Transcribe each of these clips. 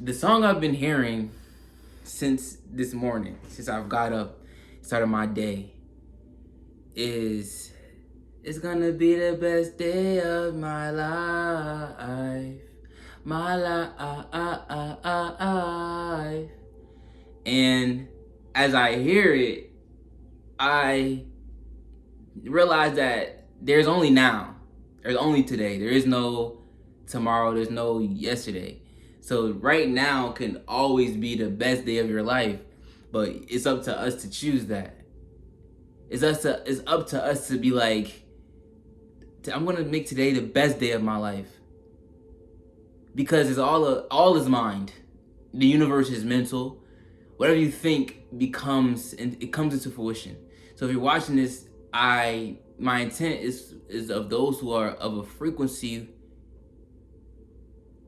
The song I've been hearing since this morning, since I've got up, started my day, is "It's gonna be the best day of my life, my life." And as I hear it, I realize that there's only now, there's only today. There is no tomorrow, there's no yesterday. So right now can always be the best day of your life, but it's up to us to choose that. It's up to us to be like, I'm gonna make today the best day of my life, because it's all is mind. The universe is mental. Whatever you think becomes, and it comes into fruition. So if you're watching this, my intent is of those who are of a frequency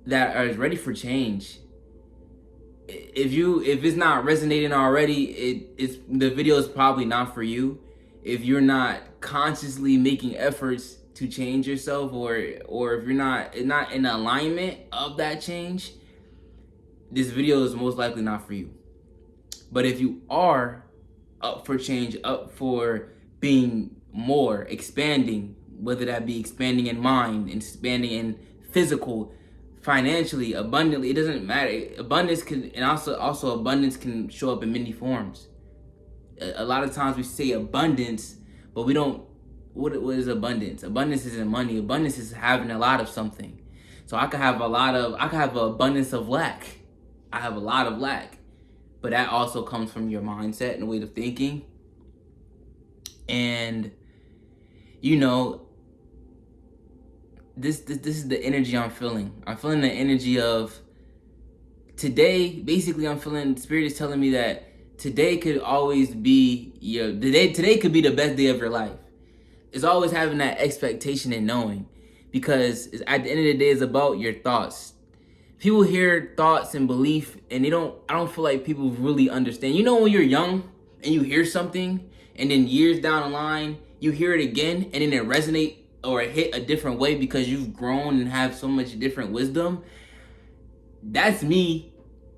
that are ready for change. If it's not resonating already, it's the video is probably not for you. If you're not consciously making efforts to change yourself, or if you're not in alignment of that change, this video is most likely not for you. But if you are up for change, up for being more, expanding, whether that be expanding in mind, expanding in physical, financially, abundantly, it doesn't matter. Abundance can, and also abundance can show up in many forms. A lot of times we say abundance, but we don't. What is abundance? Abundance isn't money. Abundance is having a lot of something. So I could have an abundance of lack. I have a lot of lack, but that also comes from your mindset and way of thinking. And you know, this is the energy I'm feeling. I'm feeling the energy of today. Basically, I'm feeling Spirit is telling me that today could always be today could be the best day of your life. It's always having that expectation and knowing, because at the end of the day, it's about your thoughts. People hear thoughts and belief, and I don't feel like people really understand. You know, when you're young and you hear something, and then years down the line you hear it again, and then it resonate or it hit a different way because you've grown and have so much different wisdom. That's me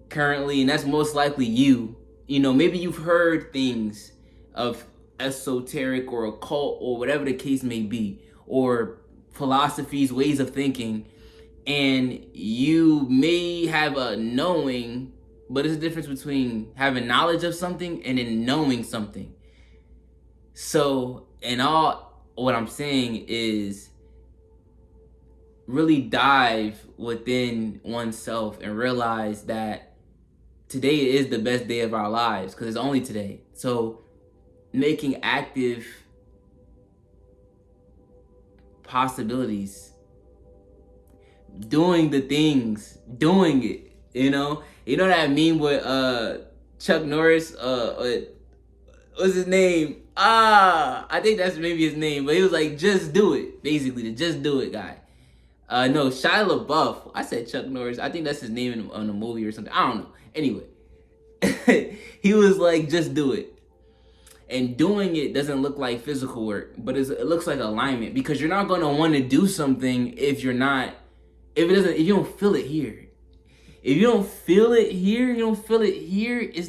currently, and that's most likely you. You know, maybe you've heard things of esoteric or occult or whatever the case may be, or philosophies, ways of thinking, and you may have a knowing, but there's a difference between having knowledge of something and then knowing something. So, what I'm saying is really dive within oneself and realize that today is the best day of our lives, because it's only today. So making active possibilities, doing the things, doing it, you know that meme with Chuck Norris, what's his name? I think that's maybe his name, but he was like, just do it, basically, the just do it guy. No, Shia LaBeouf. I said Chuck Norris. I think that's his name in the movie or something. I don't know. Anyway, he was like, just do it. And doing it doesn't look like physical work, but it looks like alignment, because you're not going to want to do something if you don't feel it here. If you don't feel it here, you're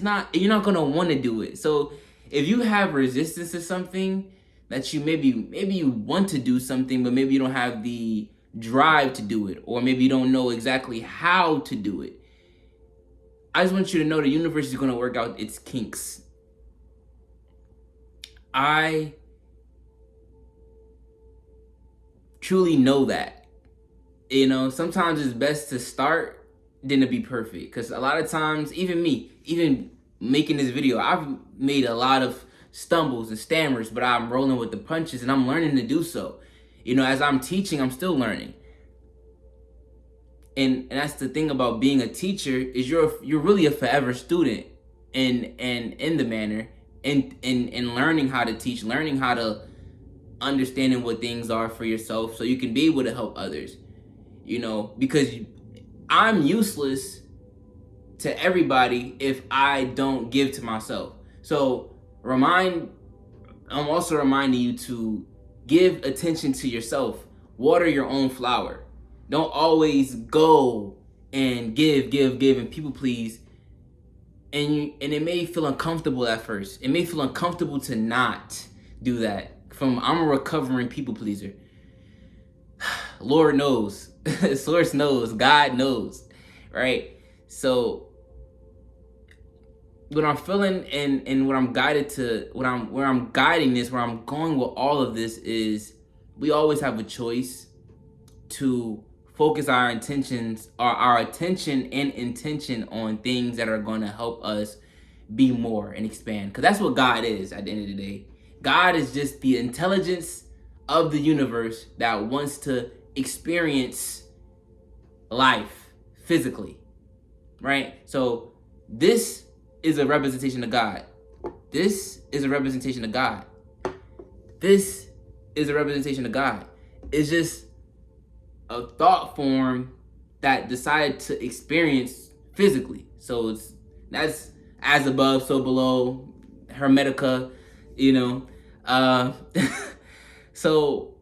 not going to want to do it. So if you have resistance to something that maybe you want to do something, but maybe you don't have the drive to do it, or maybe you don't know exactly how to do it, I just want you to know the universe is going to work out its kinks. I truly know that. You know, sometimes it's best to start than to be perfect, because a lot of times, even making this video, I've made a lot of stumbles and stammers, but I'm rolling with the punches, and I'm learning to do so. You know, as I'm teaching, I'm still learning. And that's the thing about being a teacher, is you're really a forever student in the manner, and learning how to teach, learning how to understanding what things are for yourself, so you can be able to help others. You know, because I'm useless to everybody if I don't give to myself. So I'm also reminding you to give attention to yourself. Water your own flower. Don't always go and give, and people please, and it may feel uncomfortable at first. It may feel uncomfortable to not do that. I'm a recovering people pleaser. Lord knows, Source knows, God knows, right? So what I'm feeling and what I'm guided to, where I'm guiding this, where I'm going with all of this is, we always have a choice to focus our intentions, or our attention and intention, on things that are going to help us be more and expand. Because that's what God is at the end of the day. God is just the intelligence of the universe that wants to experience life physically, right? So this is a representation of God. This is a representation of God. This is a representation of God. It's just a thought form that decided to experience physically. So that's as above, so below, Hermetica, so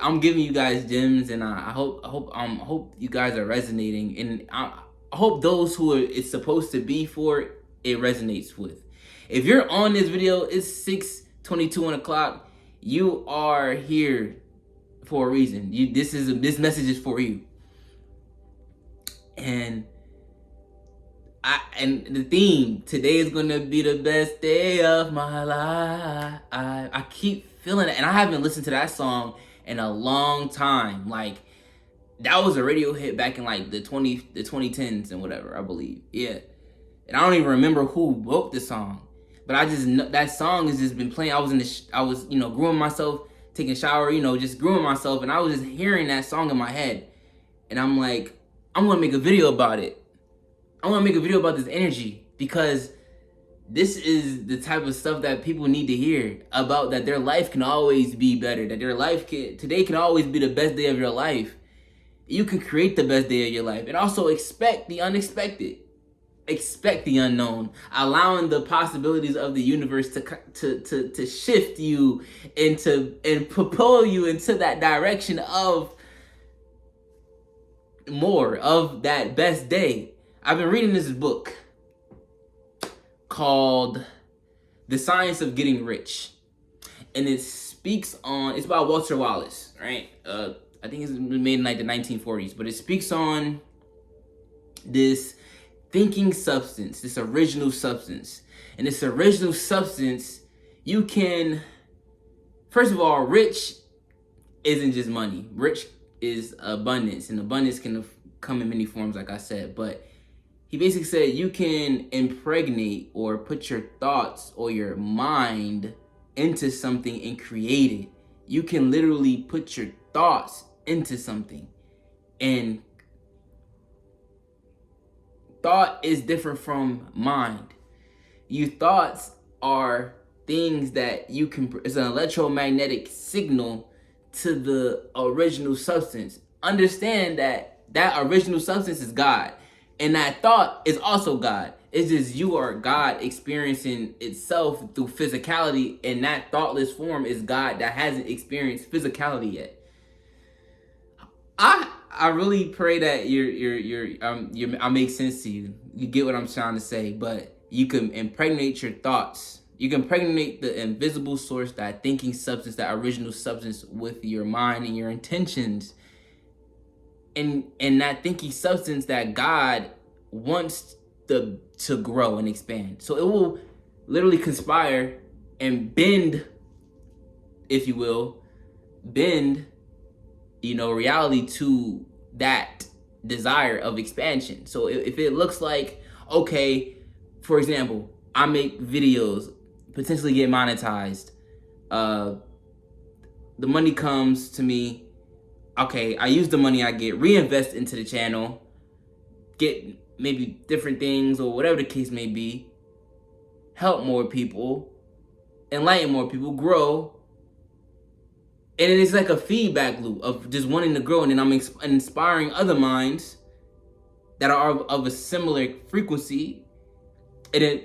I'm giving you guys gems, and I hope you guys are resonating, and I hope those who it's supposed to be for, it resonates with. If you're on this video, it's 6:22 on the clock. You are here for a reason. This message is for you. And the theme today is gonna be the best day of my life. I keep feeling it, and I haven't listened to that song in a long time. Like, that was a radio hit back in like the 2010s and whatever, I believe. Yeah, and I don't even remember who wrote the song, but I just know that song has just been playing. I was grooming myself, taking a shower, just grooming myself, and I was just hearing that song in my head, and I'm like, I'm gonna make a video about it. I want to make a video about this energy, because this is the type of stuff that people need to hear about, that their life can always be better, that today can always be the best day of your life. You can create the best day of your life, and also expect the unexpected. Expect the unknown, allowing the possibilities of the universe to shift you and propel you into that direction of more of that best day. I've been reading this book called The Science of Getting Rich, and it's about Walter Wallace, right? I think it's made in like the 1940s, but it speaks on this thinking substance, this original substance. And this original substance, you can, first of all, rich isn't just money. Rich is abundance, and abundance can come in many forms, like I said, but he basically said you can impregnate or put your thoughts or your mind into something and create it. You can literally put your thoughts into something. And thought is different from mind. Your thoughts are things that you can, it's an electromagnetic signal to the original substance. Understand that original substance is God. And that thought is also God. It's just you are God experiencing itself through physicality, and that thoughtless form is God that hasn't experienced physicality yet. I really pray that I make sense to you. You get what I'm trying to say, but you can impregnate your thoughts. You can impregnate the invisible source, that thinking substance, that original substance, with your mind and your intentions. And that thinking substance that God wants to grow and expand. So it will literally conspire and bend, if you will, reality to that desire of expansion. So if it looks like, okay, for example, I make videos, potentially get monetized, the money comes to me. Okay, I use the money I get, reinvest into the channel, get maybe different things or whatever the case may be, help more people, enlighten more people, grow. And it's like a feedback loop of just wanting to grow, and then I'm inspiring other minds that are of a similar frequency. And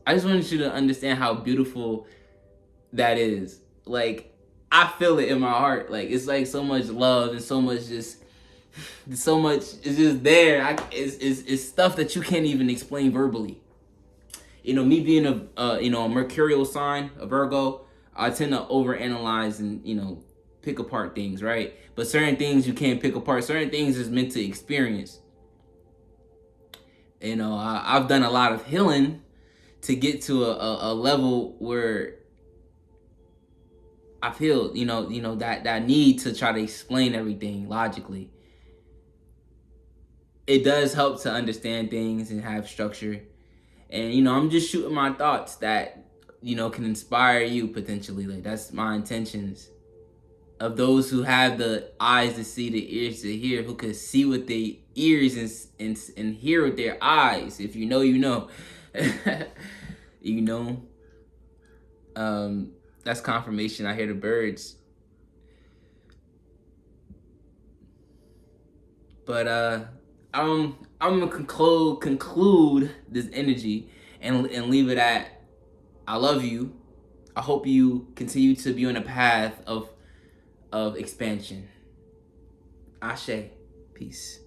I just wanted you to understand how beautiful that is. Like, I feel it in my heart. Like, it's like so much love and so much just There's so much. It's just there. It's stuff that you can't even explain verbally. Me being a mercurial sign, a Virgo, I tend to overanalyze and pick apart things, right? But certain things you can't pick apart. Certain things is meant to experience. I've done a lot of healing to get to a level where I feel that need to try to explain everything logically. It does help to understand things and have structure. And I'm just shooting my thoughts that can inspire you potentially. Like, that's my intentions. Of those who have the eyes to see, the ears to hear, who could see with their ears and hear with their eyes. If you know, you know. you know. That's confirmation. I hear the birds. But I'm gonna conclude this energy and leave it at, I love you. I hope you continue to be on a path of expansion. Ashe. Peace.